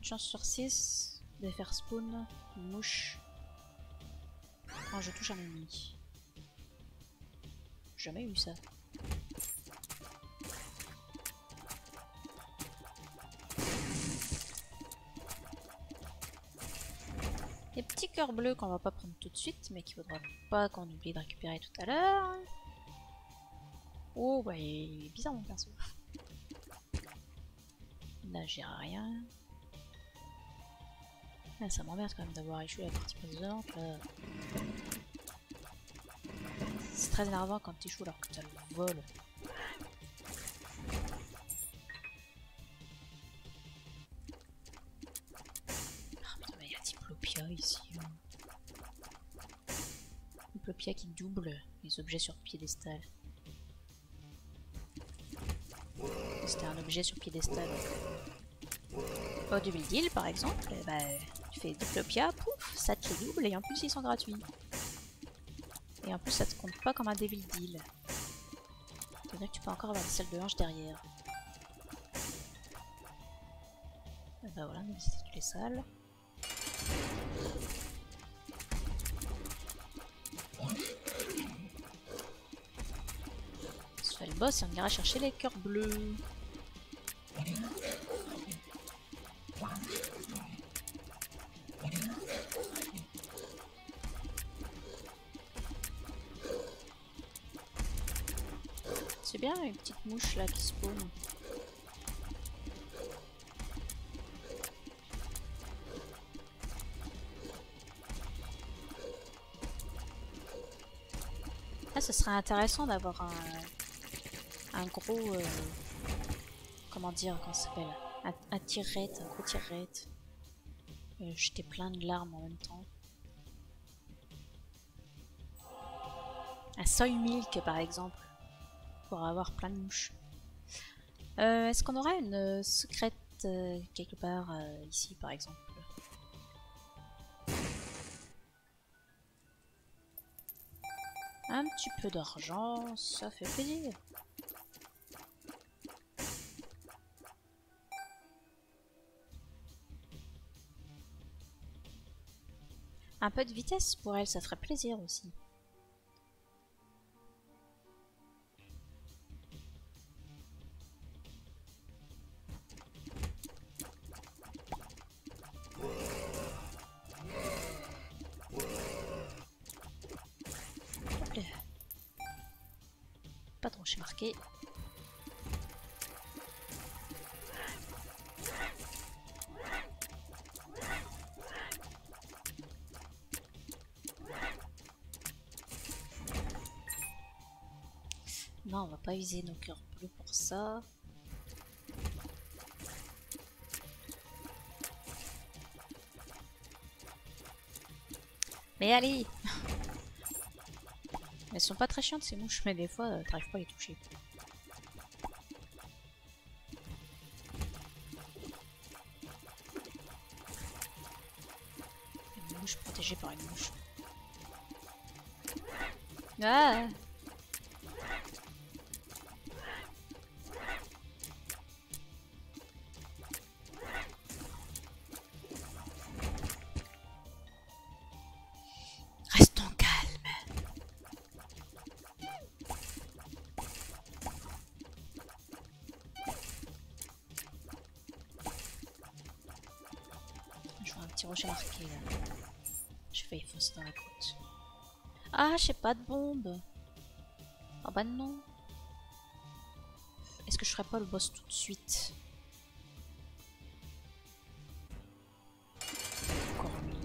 chance sur 6 de faire spawn une mouche quand je touche un ennemi. Jamais eu ça. Des petits cœurs bleus qu'on va pas prendre tout de suite, mais qu'il faudra pas qu'on oublie de récupérer tout à l'heure. Oh, bah il est bizarre mon perso. Là, j'ai rien. Ah, ça m'emmerde quand même d'avoir échoué la partie précédente. C'est très énervant quand tu échoues alors que tu as le vol. Ah putain, mais il y a Diplopia ici. Diplopia qui double les objets sur piédestal. C'était un objet sur piédestal. Au Devil Deal par exemple, bah, tu fais Diplopia, pouf, ça te les double et en plus ils sont gratuits. Et en plus ça te compte pas comme un Devil Deal. C'est-à-dire que tu peux encore avoir des salles de linge derrière. Et bah voilà, on a visité toutes les salles. On fait le boss et on ira chercher les cœurs bleus. C'est bien une petite mouche là qui spawn. Ah, ce serait intéressant d'avoir un gros... comment dire, comment ça s'appelle, un tirette, un gros tirette. Jeter plein de larmes en même temps. Un soy milk par exemple. Pour avoir plein de mouches. Est-ce qu'on aura une secrète quelque part ici par exemple? Un petit peu d'argent, ça fait plaisir. Un peu de vitesse pour elle, ça ferait plaisir aussi. Pas trop, j'ai marqué. Non, on va pas viser nos cœurs bleus pour ça. Mais allez! Elles sont pas très chiantes ces mouches, mais des fois t'arrives pas à les toucher. Une mouche protégée par une mouche. Ah! Restons calmes. Je vois un petit rocher marqué là. J'ai failli foncer dans la côte. Ah, j'ai pas de bombe. Ah bah non. Est-ce que je ferais pas le boss tout de suite? Encore lui.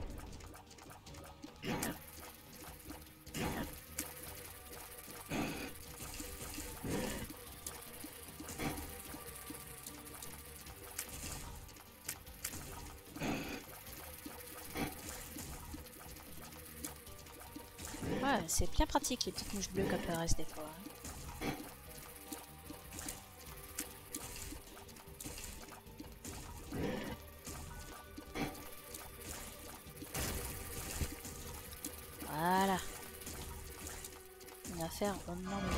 Ouais, c'est bien pratique les petites mouches bleues qui apparaissent des fois. Voilà. Une affaire rondement menée.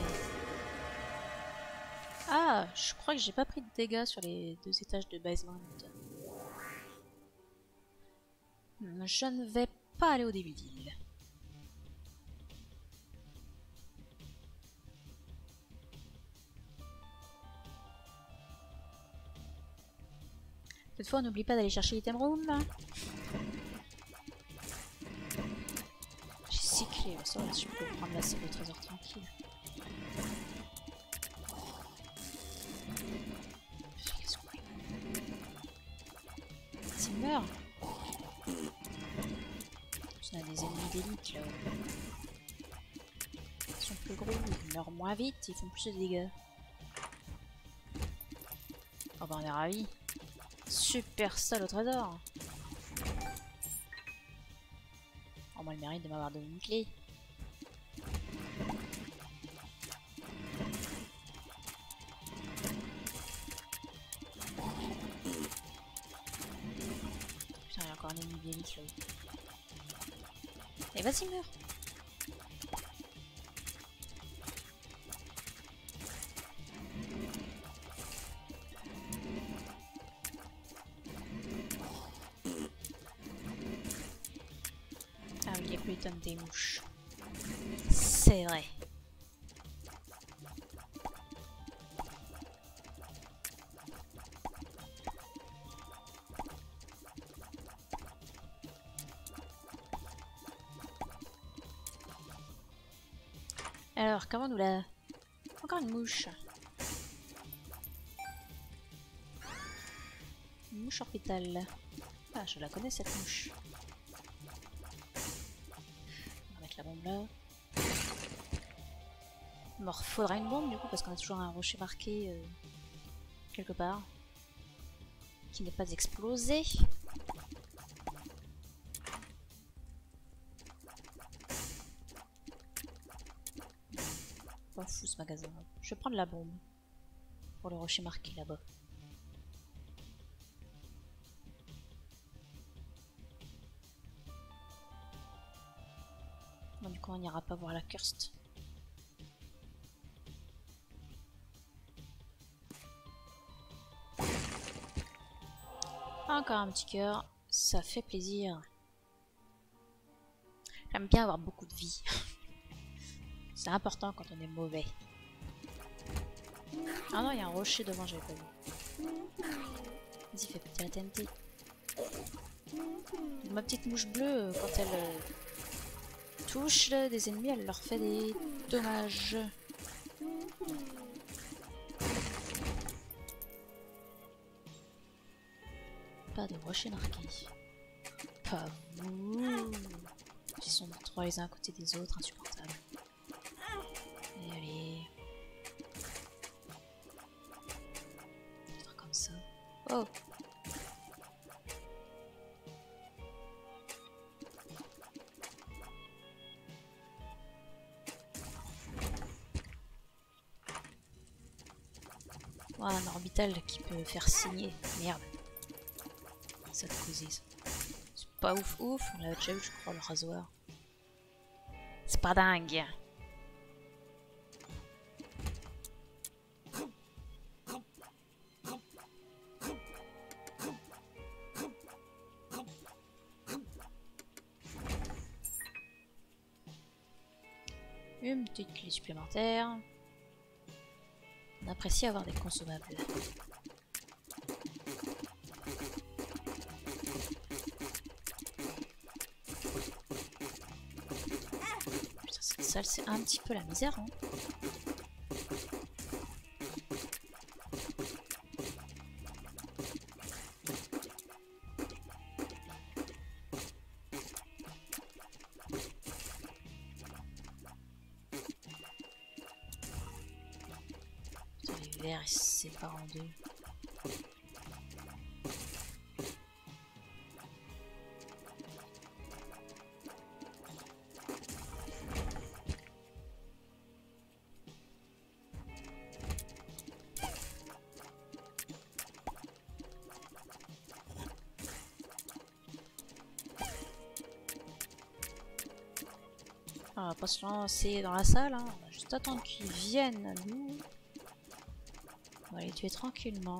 Ah, je crois que j'ai pas pris de dégâts sur les 2 étages de basement. Je ne vais pas aller au début d'île. Cette fois, on n'oublie pas d'aller chercher l'item room. J'ai 6 clés, ça va, je peux prendre la salle de trésor tranquille. S'il meurt. On a des ennemis d'élite là. Ils sont plus gros, ils meurent moins vite, ils font plus de dégâts. Oh bah on est ravis. Super salle au trésor. Oh moi le mérite de m'avoir donné une clé. Putain il y a encore un ennemi d'élite là-haut. Et vas-y meurs. Ah oui, il n'y a plus les tonnes des mouches. C'est vrai. Alors, comment nous la... Encore une mouche. Une mouche orbitale. Ah, je la connais cette mouche. On va mettre la bombe là. Il me faudra une bombe du coup parce qu'on a toujours un rocher marqué quelque part. Qui n'est pas explosé. Pas fou ce magasin. Je vais prendre la bombe. Pour le rocher marqué là-bas. Bon, du coup on n'ira pas voir la Cursed. Encore un petit cœur, ça fait plaisir. J'aime bien avoir beaucoup de vie. C'est important quand on est mauvais. Ah non, il y a un rocher devant, j'avais pas vu. Vas-y, fais péter la TNT. Ma petite mouche bleue, quand elle touche des ennemis, elle leur fait des dommages. Pas de rocher marqué. Pas vous. Ils sont trois les uns à côté des autres, insupportables. Et allez. Faire comme ça. Oh. Voilà un orbital qui peut faire signer. Merde. Ça te causait ça. C'est pas ouf ouf, on l'a déjà eu je crois le rasoir. C'est pas dingue. Une petite clé supplémentaire. On apprécie avoir des consommables. Putain, cette salle, c'est un petit peu la misère, hein. Les verres, ils se séparent en deux. On va pas se lancer dans la salle, hein. On va juste attendre qu'ils viennent à nous. On va les tuer tranquillement.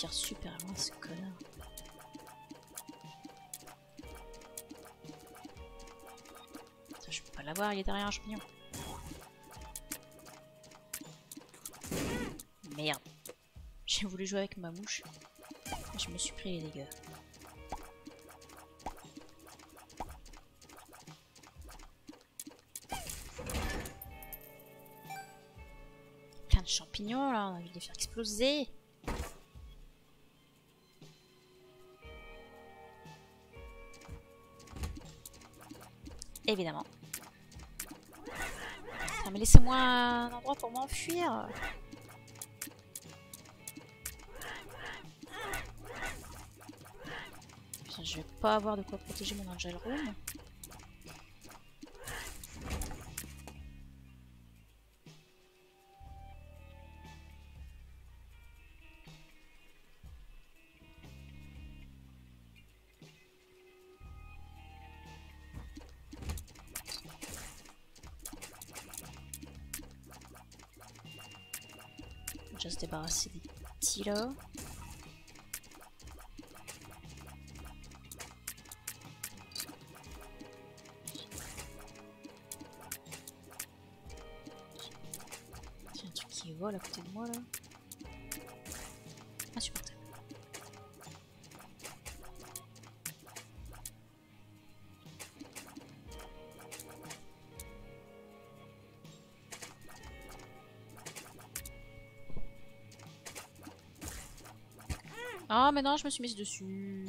tire super loin ce connard. Putain, je peux pas l'avoir, il est derrière un champignon. Merde. J'ai voulu jouer avec ma mouche. Je me suis pris les dégâts. Plein de champignons là, on a envie de les faire exploser. Évidemment. Ah, mais laissez-moi un endroit pour m'enfuir. Putain, je vais pas avoir de quoi protéger mon Angel Room. On va se débarrasser des petits là. Tiens, un truc qui vole à côté de moi là. Insupportable. Ah mais non, je me suis mise dessus.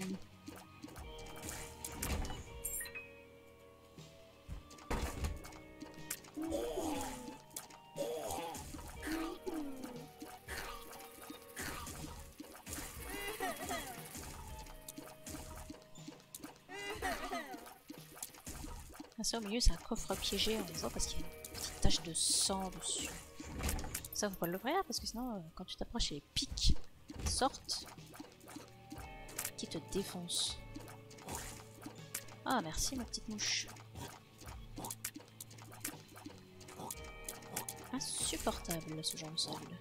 Ah, ça au milieu c'est un coffre piégé en disant parce qu'il y a une petite tache de sang dessus. Ça faut pas l'ouvrir parce que sinon quand tu t'approches les pics sortent qui te défoncent. Ah merci ma petite mouche. Insupportable ce genre de sable.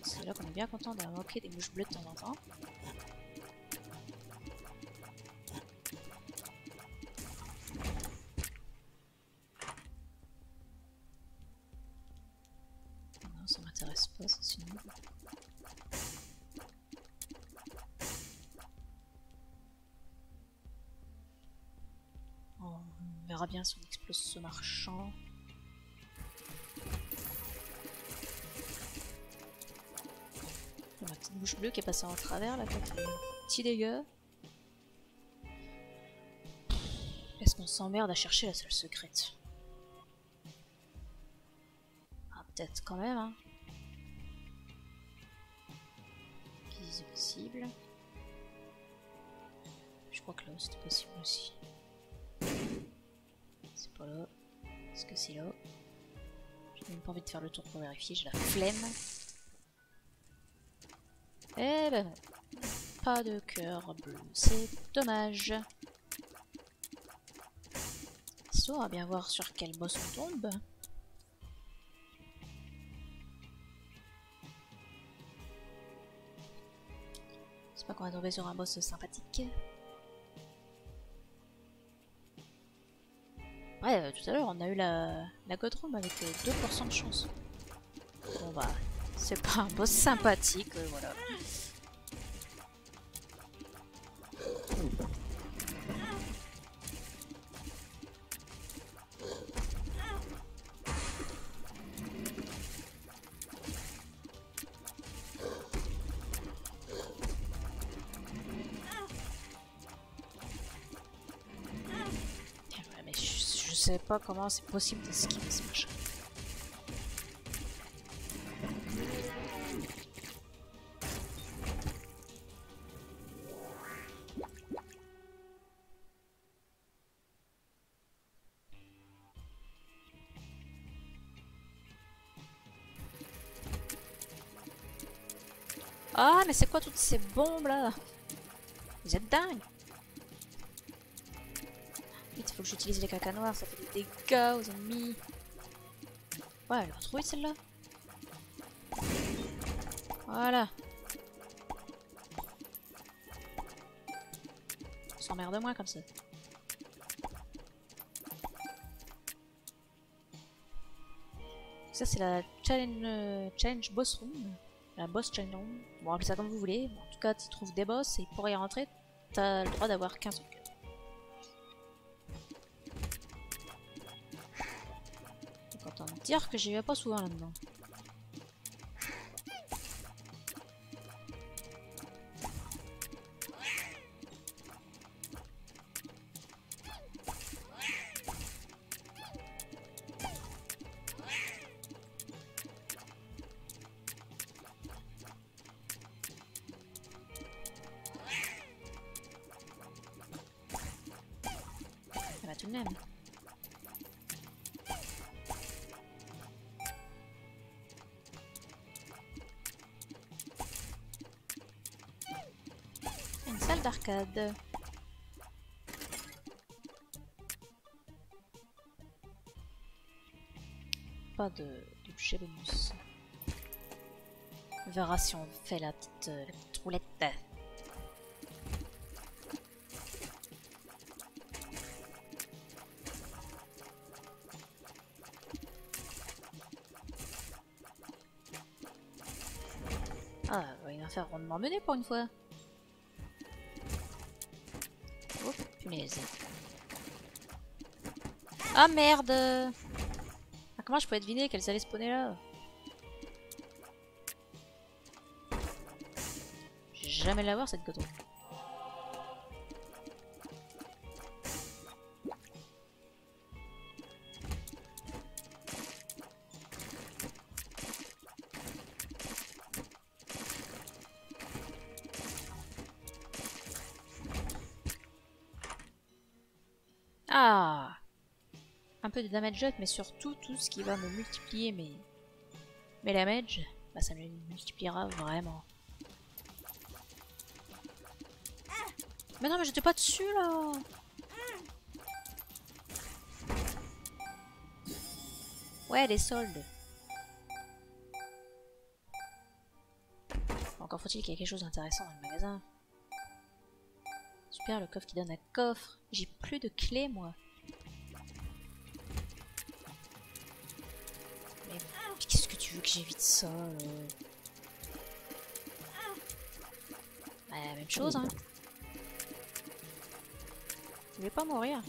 C'est là qu'on est bien content d'invoquer des mouches bleues de temps en temps. Non, ça m'intéresse pas, ça c'est nul. On verra bien si on explose ce marchand. Ma petite bouche bleue qui est passée en travers là, qui a fait un petit dégât. Est-ce qu'on s'emmerde à chercher la salle secrète? Ah, peut-être quand même, hein. Qui c'est possible? Je crois que là c'était possible aussi. C'est pas là. Est-ce que c'est là? J'ai même pas envie de faire le tour pour vérifier, j'ai la flemme. Eh ben non, pas de cœur bleu, c'est dommage. Histoire à bien voir sur quel boss on tombe. J'espère qu'on va tomber sur un boss sympathique. Ouais, tout à l'heure on a eu la God Room avec 2% de chance. Bon bah, c'est pas un boss sympathique, voilà. Je sais pas comment c'est possible d'esquiver ce machin. Ah mais c'est quoi toutes ces bombes là? Vous êtes dingues! Vite, faut que j'utilise les caca noirs, ça fait des dégâts aux ennemis. Ouais, elle va trouver celle-là. Voilà. On s'emmerde moins comme ça. Ça c'est la challenge boss room. La boss challenge room. Bon, appelez ça comme vous voulez. Bon, en tout cas, tu trouves des boss et pour y rentrer, t'as le droit d'avoir 15 trucs. Autant dire que j'y vais pas souvent là-dedans. Bah tout de même. Une salle d'arcade. Pas de budget bonus. On verra si on fait la petite roulette. Ah, il va faire rondement mené pour une fois. Oh, punaise. Ah merde! Ah, comment je pouvais deviner qu'elles allaient spawner là? Je vais jamais la voir cette goto. Ah! Un peu de damage up, mais surtout tout ce qui va me multiplier mes damage, bah ça me multipliera vraiment. Mais non, mais j'étais pas dessus là! Ouais, les soldes. Encore faut-il qu'il y ait quelque chose d'intéressant dans le magasin. Super, le coffre qui donne un coffre. J'ai plus de clés moi. Mais qu'est-ce que tu veux que j'évite ça Bah, la même chose hein. Je vais pas mourir.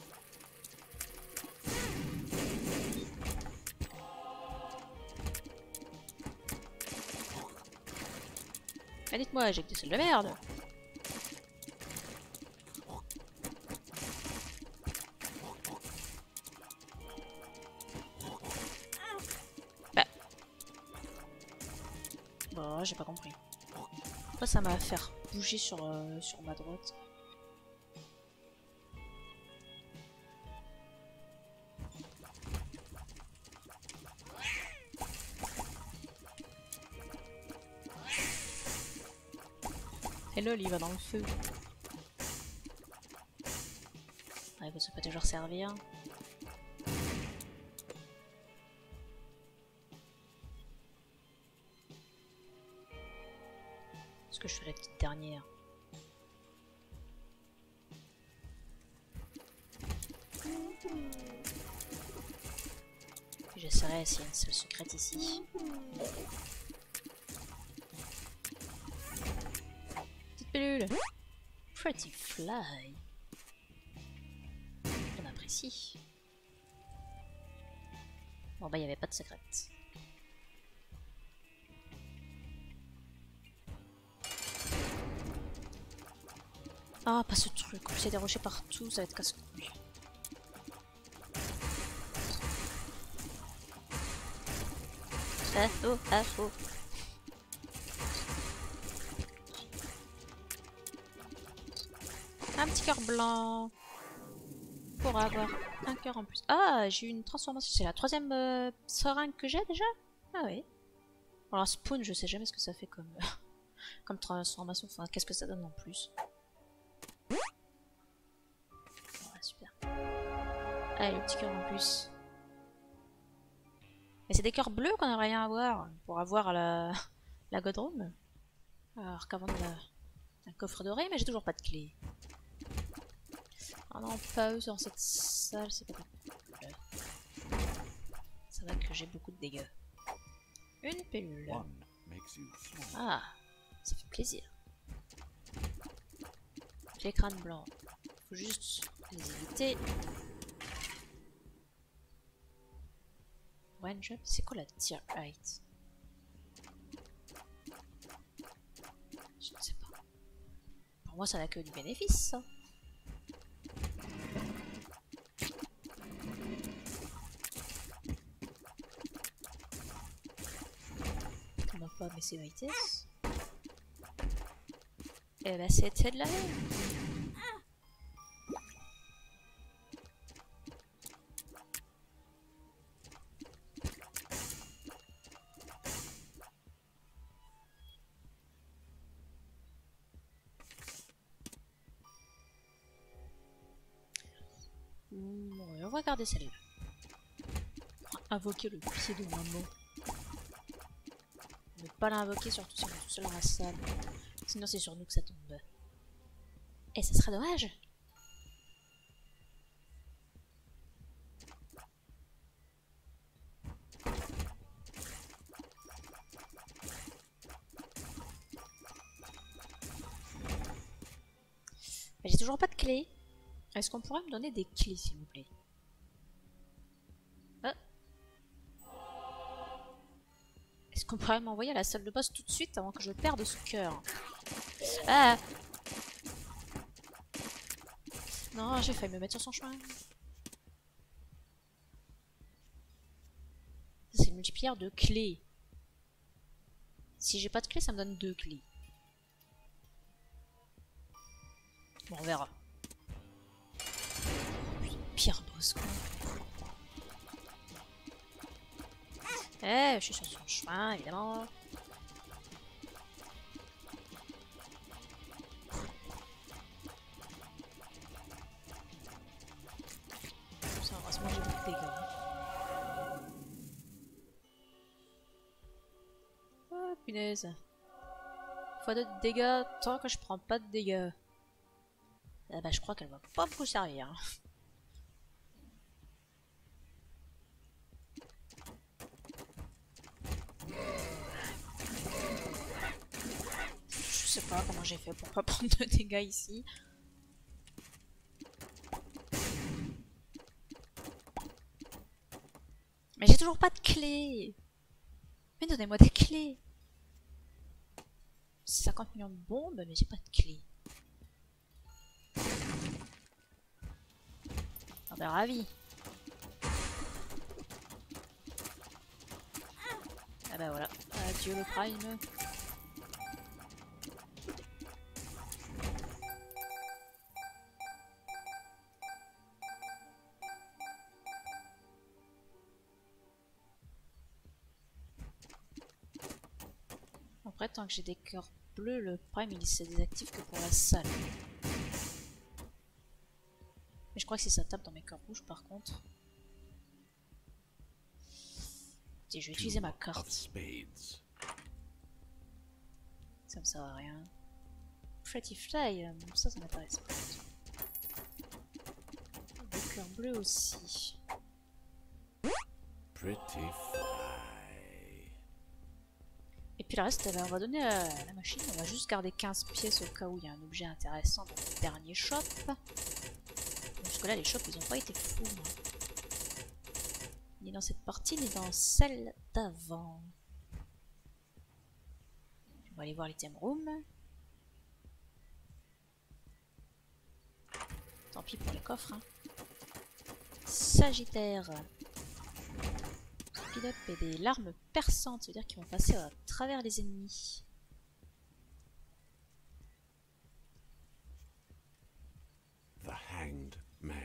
Ah, dites-moi, j'ai que des seuls de merde. Bah. Bon, j'ai pas compris. Pourquoi ça m'a fait bouger sur ma droite? Et lol, il va dans le feu. Ah, écoute, ça peut toujours servir. Est-ce que je fais la petite dernière? J'essaierai s'il y a une salle secrète ici. Petite pilule. Pretty fly. On apprécie. Bon bah il n'y avait pas de secrète. Ah pas ce truc, il y a des rochers partout, ça va être casse-couille. Ah oh, ah oh. Un petit cœur blanc. Pour avoir un cœur en plus. Ah, j'ai eu une transformation. C'est la troisième seringue que j'ai déjà? Ah oui. Alors spawn, je sais jamais ce que ça fait comme, comme transformation. Enfin, qu'est-ce que ça donne en plus? Ouais, super. Allez, le petit cœur en plus. Mais c'est des cœurs bleus qu'on aimerait rien avoir pour avoir la Godroom. Alors qu'avant on a un coffre doré, mais j'ai toujours pas de clé. Ah non, pas eux dans cette salle, c'est pas possible. Ça va que j'ai beaucoup de dégâts. Une pilule. Ah, ça fait plaisir. Les crânes blancs. Faut juste les éviter. One job, c'est quoi la tier height? Je ne sais pas. Pour moi, ça n'a que du bénéfice, ça. On n'a pas, mais c'est vitesse. Et bah, c'était de la même. Ouais, on va regarder celle-là. Invoquer le pied de maman. Ne pas l'invoquer, surtout si on est tout seul dans la salle. Sinon, c'est sur nous que ça tombe. Et ça serait dommage. J'ai toujours pas de clé. Est-ce qu'on pourrait me donner des clés, s'il vous plaît? Ah. Est-ce qu'on pourrait m'envoyer à la salle de boss tout de suite avant que je perde ce cœur? Ah. Non, j'ai failli me mettre sur son chemin. C'est le multiplier de clés. Si j'ai pas de clé, ça me donne 2 clés. Bon, on verra. Pire boss, quoi. Eh, je suis sur son chemin, évidemment. Ça, heureusement, j'ai beaucoup de dégâts. Oh, punaise. x2 de dégâts, tant que je prends pas de dégâts. Ah bah, je crois qu'elle va pas beaucoup servir. Je sais pas comment j'ai fait pour pas prendre de dégâts ici. Mais j'ai toujours pas de clé. Mais donnez-moi des clés. 50 millions de bombes, mais j'ai pas de clé. Ah bah ravi. Ah bah voilà. Adieu le prime. Après, tant que j'ai des cœurs bleus, le prime il se désactive que pour la salle. Mais je crois que si ça tape dans mes cœurs rouges par contre. Si je vais utiliser ma carte. Ça me sert à rien. Pretty Fly, ça m'intéresse pas. Des cœurs bleus aussi. Pretty Fly. Et puis le reste, on va donner à la machine. On va juste garder 15 pièces au cas où il y a un objet intéressant dans le dernier shop. Parce que là, les shops, ils ont pas été fous. Hein. Ni dans cette partie, ni dans celle d'avant. On va aller voir l'item room. Tant pis pour les coffres. Hein. Sagittaire. Speed up et des larmes perçantes, c'est-à-dire qu'ils vont passer à travers les ennemis. The Hanged Man.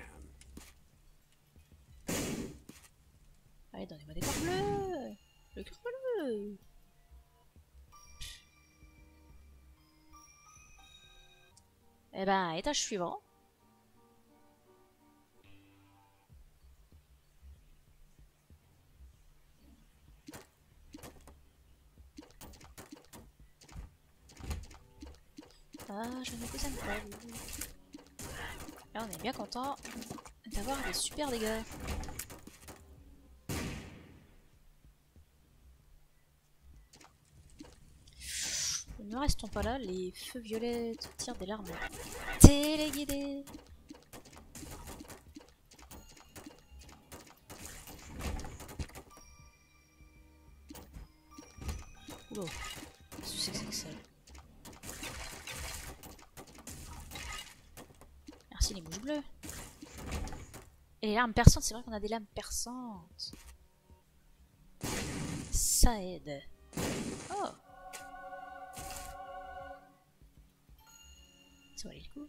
Allez, donnez-moi des cœurs bleus. Le cœur bleu. Eh ben, étage suivant. Ah, je ne vous aime pas, vous. Là, on est bien content d'avoir des super dégâts. Ne restons pas là, les feux violets tirent des larmes téléguidées. Oula, qu'est-ce que c'est que ça? Merci les mouches bleues. Et les lames perçantes, c'est vrai qu'on a des lames perçantes. Ça aide. Oh! Ça valait le coup.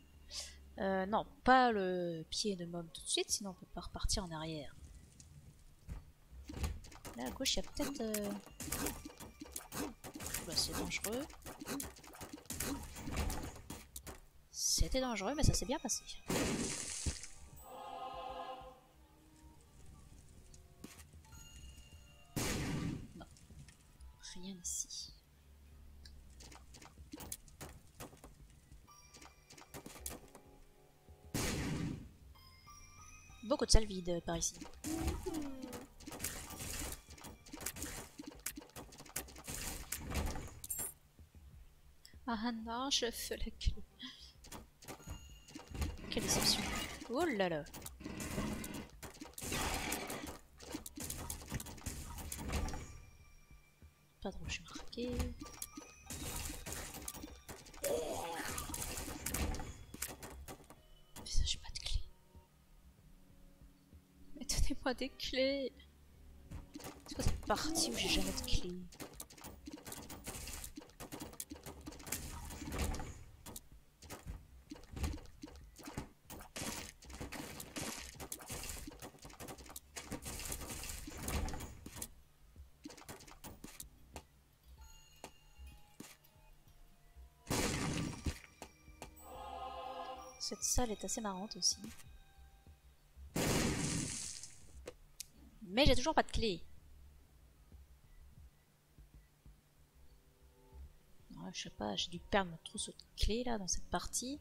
Non, pas le pied de môme tout de suite, sinon on peut pas repartir en arrière. Là à gauche, il y a peut-être... Oula, c'est dangereux. C'était dangereux, mais ça s'est bien passé. Non. Rien ici. Beaucoup de salles vides par ici. Ah non, je fais la queue. Quelle déception. Oh là là. Pas trop, je suis marqué. Putain, j'ai pas de clé. Mais donnez-moi des clés. C'est quoi cette partie où j'ai jamais de clé? Cette salle est assez marrante aussi. Mais j'ai toujours pas de clé. Ouais, je sais pas, j'ai dû perdre mon trousseau de clés là dans cette partie.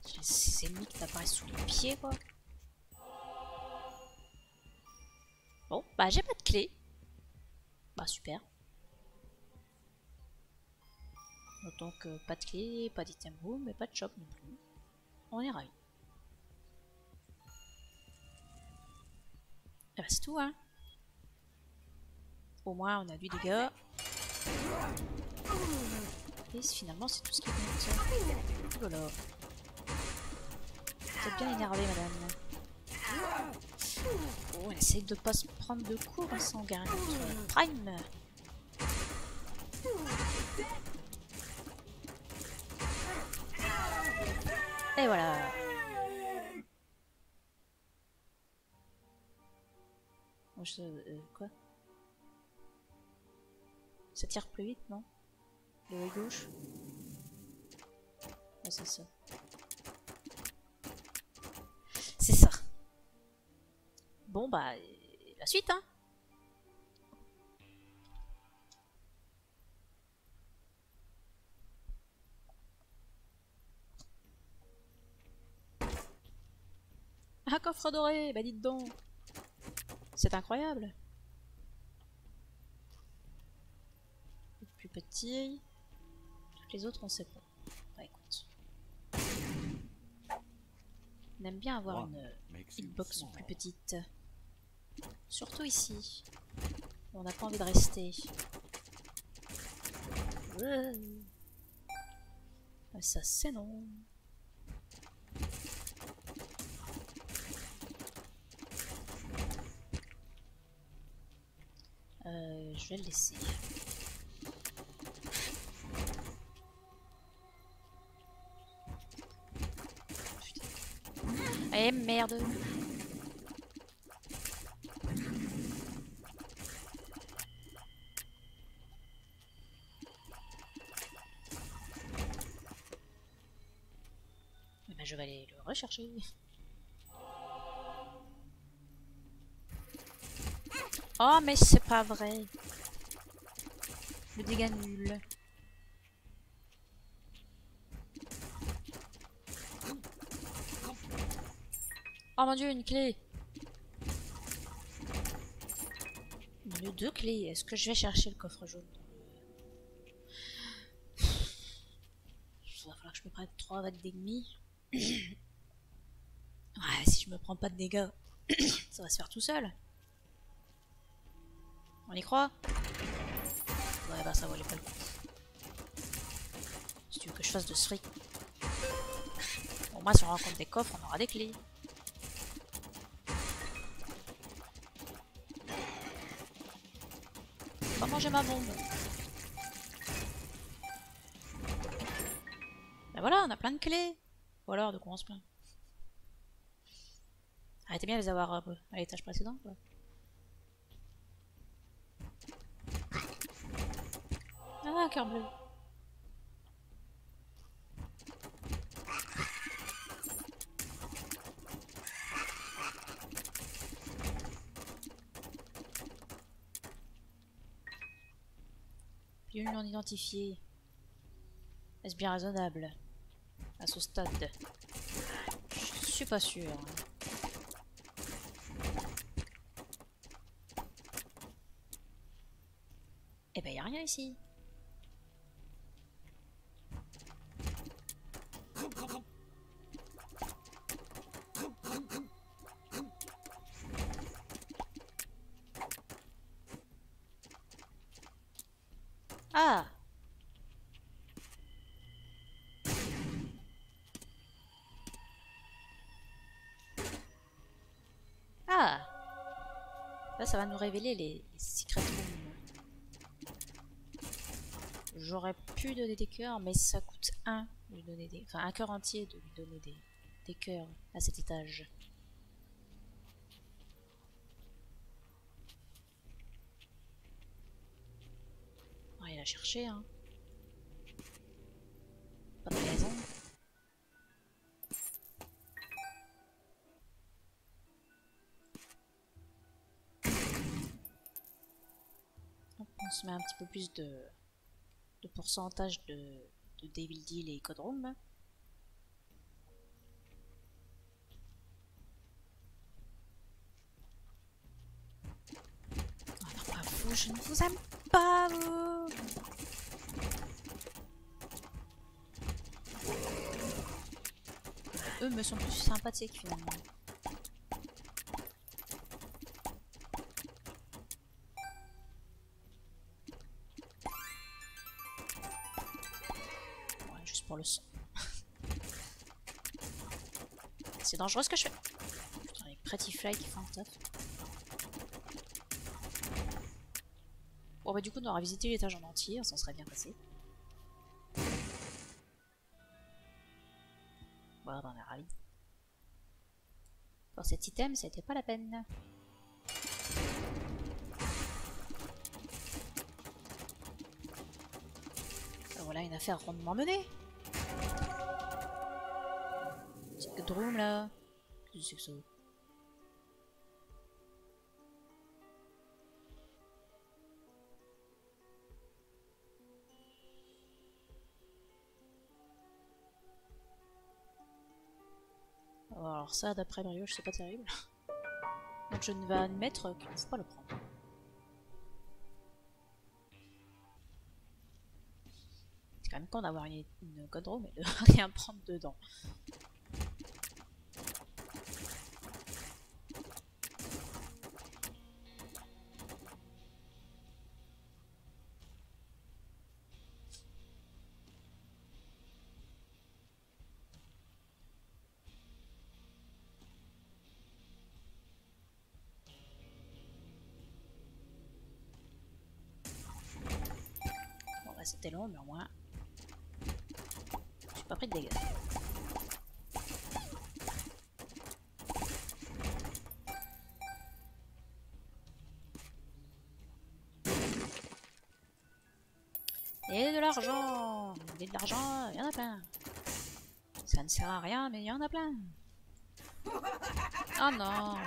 J'ai ces ennemis qui t'apparaissent sous les pieds quoi. Bon, bah j'ai pas de clé. Bah super. Donc pas de clé, pas d'item room, mais pas de shop non plus. On est ravis. Et bah c'est tout hein. Au moins on a du dégât. Et finalement c'est tout ce qui compte. Oh là là. Vous êtes bien énervé madame. Oh, elle essaye de pas se prendre de coups en sanguin. Prime. Et voilà. Quoi? Ça tire plus vite, non? Le œil gauche? Ouais, c'est ça. C'est ça. Bon, bah, la suite, hein? Un coffre doré, bah dites donc. C'est incroyable. Le plus petit. Toutes les autres, on sait pas. Bah écoute. On aime bien avoir une hitbox plus petite. Surtout ici. On n'a pas envie de rester. Ça c'est non. Je vais le laisser. Eh merde. Eh ben, je vais aller le rechercher. Oh, mais c'est pas vrai. Le dégât nul. Oh mon dieu, une clé. Il y a deux clés. Est-ce que je vais chercher le coffre jaune? Il va falloir que je me prenne 3 vagues d'ennemis. Ouais, si je me prends pas de dégâts, ça va se faire tout seul. On y croit? Ouais, bah ça valait pas le coup. Si tu veux que je fasse de ce fric. Bon, moi, si on rencontre des coffres, on aura des clés. Pas manger ma bombe. Ben voilà, on a plein de clés. Ou alors, de quoi on se plaint? Arrêtez bien de les avoir à l'étage précédent, quoi. Ah, cœur bleu. Piole non identifié. Est-ce bien raisonnable à ce stade? Je suis pas sûr. Eh ben, y a rien ici. Ah! Ah! Là, ça va nous révéler les secret rooms. J'aurais pu donner des cœurs, mais ça coûte un de lui donner des... Enfin, un cœur entier de lui donner des cœurs à cet étage. Ah, il a cherché, hein. Pas de raison. Hop, on se met un petit peu plus de pourcentage de Devil Deal et Code Room. Oh non, pas vous, je ne vous aime pas, vous! Eux me sont plus sympathiques finalement. Ouais, juste pour le son. C'est dangereux ce que je fais. Putain, avec Pretty Fly qui font le taf. Bon bah du coup on aura visité l'étage en entier, on s'en serait bien passé. Voilà, bah, on est ravis. Pour cet item, c'était pas la peine. Voilà une affaire rondement menée. C'est que drôle là. Qu'est-ce que c'est que ça? Alors ça, d'après Brio, c'est pas terrible. Donc je ne vais admettre qu'il ne faut pas le prendre. C'est quand même con d'avoir une code room et de rien prendre dedans. Bon bah c'était long, mais au moins j'ai pas pris de dégâts. Et de l'argent! Et de l'argent, il y en a plein. Ça ne sert à rien, mais il y en a plein. Oh non!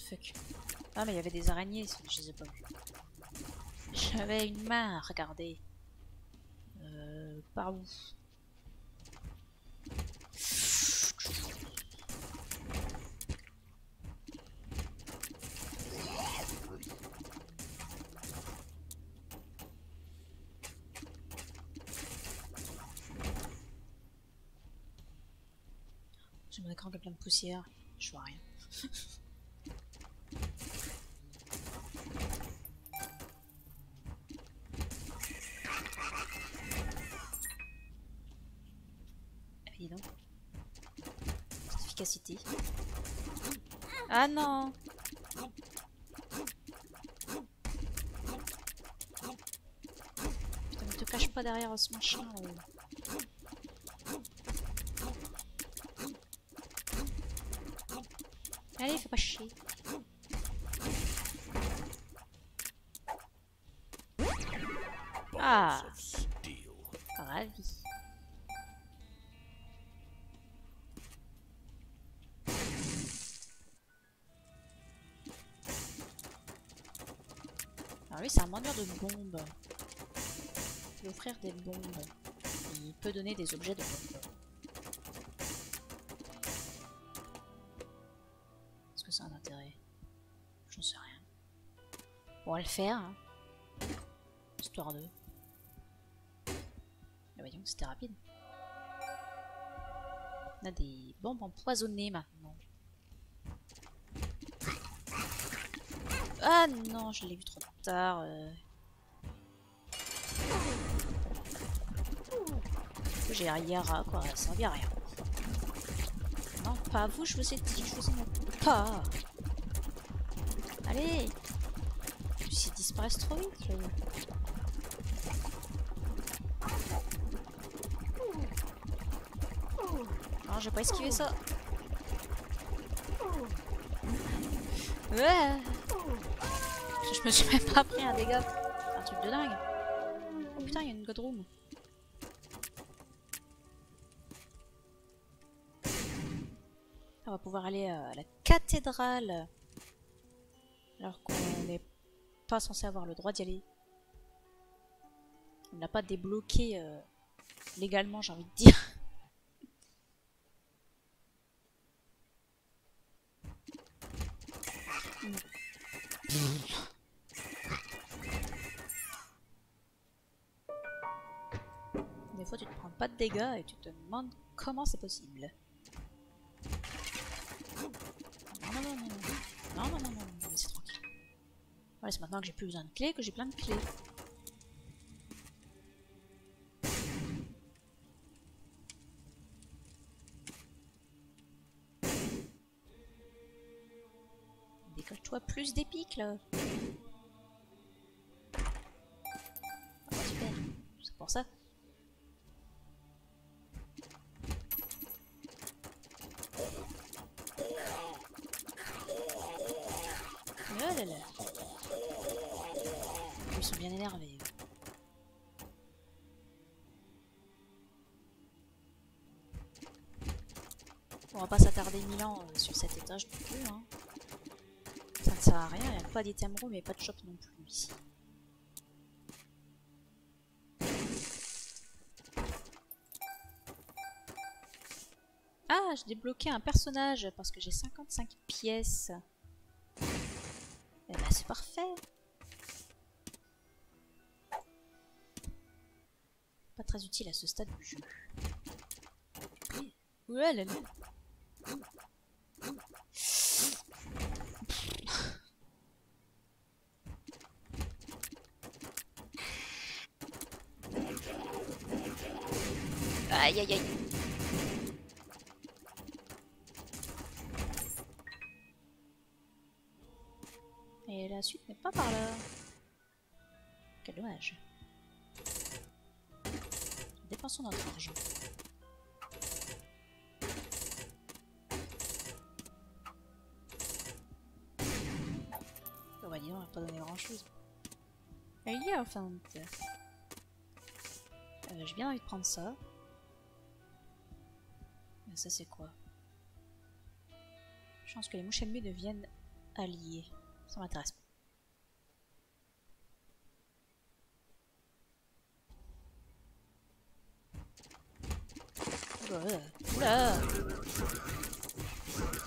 fuck? Ah mais il y avait des araignées, je les ai pas vues. J'avais une main, regardez. Par où? J'ai mon écran qui est plein de poussière, je vois rien. Dis donc. Cette efficacité. Ah non! Putain, ne te cache pas derrière ce machin là. Allez, fais pas chier. Ah! Balls of steel. Ravi. Alors lui c'est un vendeur de bombes. Il peut offrir des bombes. Il peut donner des objets de bombes. Est-ce que ça a un intérêt? J'en sais rien. On va le faire. Hein. Histoire de... Ah voyons, c'était rapide. On a des bombes empoisonnées maintenant. Ah non, je l'ai vu trop tard. J'ai un Yara quoi, ça servait à rien. Non, pas vous, je vous ai dit, je vous en ai pas. Allez, ils disparaissent trop vite. Non, j'ai pas esquivé ça. Ouais. Je me suis même pas pris un dégât. C'est un truc de dingue. Oh putain, il y a une god room. On va pouvoir aller à la cathédrale. Alors qu'on n'est pas censé avoir le droit d'y aller. On n'a pas débloqué légalement, j'ai envie de dire. Des fois tu te prends pas de dégâts et tu te demandes comment c'est possible. Non, non, non, non, non, non, non, non, non, laissez tranquille. Voilà, c'est maintenant que j'ai plus besoin de clés que j'ai plein de clés. Décolle-toi plus d'épiques là. Ah, super, c'est pour ça. Oh là là. Ils sont bien énervés. On va pas s'attarder 1000 ans sur cet étage non plus. Hein. Ça ne sert à rien, il n'y a pas d'item room et pas de shop non plus ici. Ah, j'ai débloqué un personnage parce que j'ai 55 pièces. Eh ben c'est parfait. Pas très utile à ce stade du jeu. Ouais, là, là. Aïe aïe aïe. Et la suite n'est pas par là. Quel dommage. Dépensons notre argent. Oh bah dis donc, on va pas donné grand chose. Il y a enfin. J'ai bien envie de prendre ça. Mais ça c'est quoi? Je pense que les mouches ennemies deviennent allié. Ça m'intéresse pas. Oula, oula.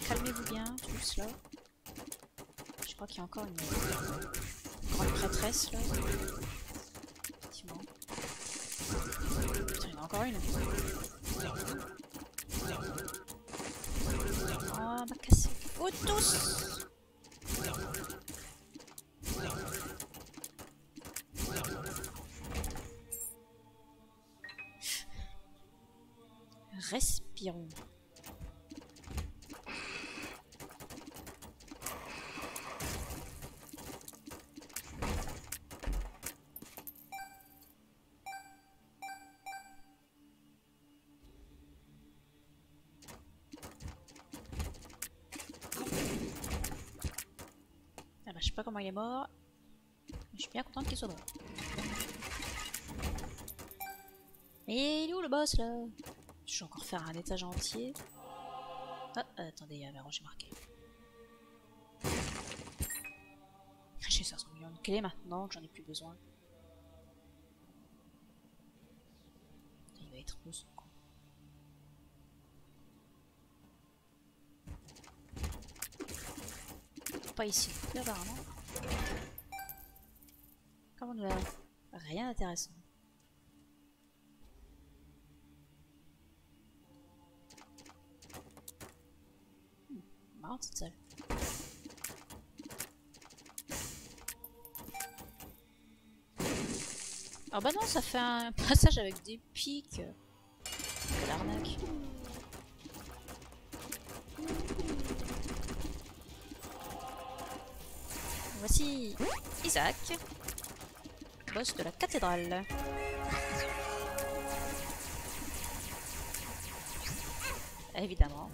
Calmez-vous bien, tous là. Je crois qu'il y a encore une prêtresse là. Effectivement. Putain, il y en a encore une. Oh, m'a cassé. Oh, tous! Respirons. Ah bah, je sais pas comment il est mort, mais je suis bien contente qu'il soit mort. Mais il est où le boss là? Je vais encore faire un étage entier. Ah, attendez, il y avait un rocher marqué. J'ai 500 millions de clés maintenant que j'en ai plus besoin. Il va être où ce con? Pas ici, apparemment. Comment nous l'avons? Rien d'intéressant. Marrant cette salle. Ah bah non, ça fait un passage avec des pics. Quelle arnaque. Voici Isaac, boss de la cathédrale. Évidemment.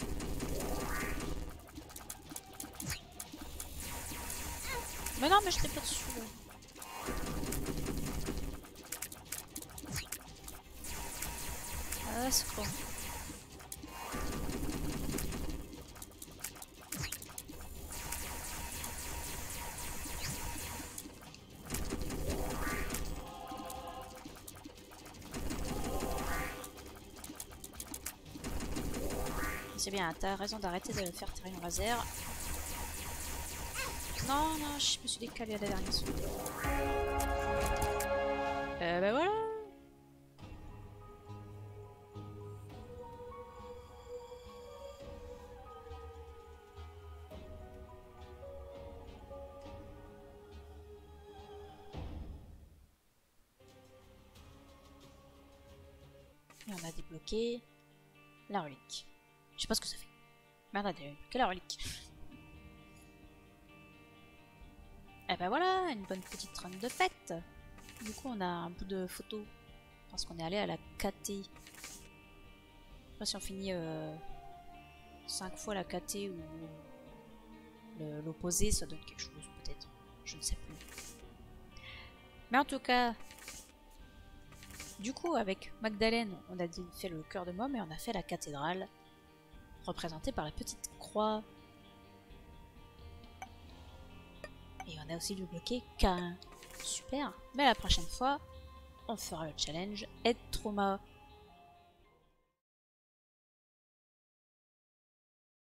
Mais non, mais je t'ai pas dessus. Là. Ah, c'est con. C'est bien, t'as raison d'arrêter de faire tirer un laser. Non, non, je me suis décalé à la dernière seconde. Bah voilà. Et on a débloqué la relique. Je sais pas ce que ça fait. Mais on a débloqué la relique. Et bah voilà, une bonne petite run de fête. Du coup, on a un bout de photo. Parce qu'on est allé à la KT. Je sais pas si on finit 5 fois la KT ou l'opposé, ça donne quelque chose peut-être. Je ne sais plus. Mais en tout cas, du coup, avec Magdalene, on a fait le cœur de Mom et on a fait la cathédrale, représentée par la petite croix. Et on a aussi débloqué Cain. Super. Mais la prochaine fois, on fera le challenge Aide Trauma.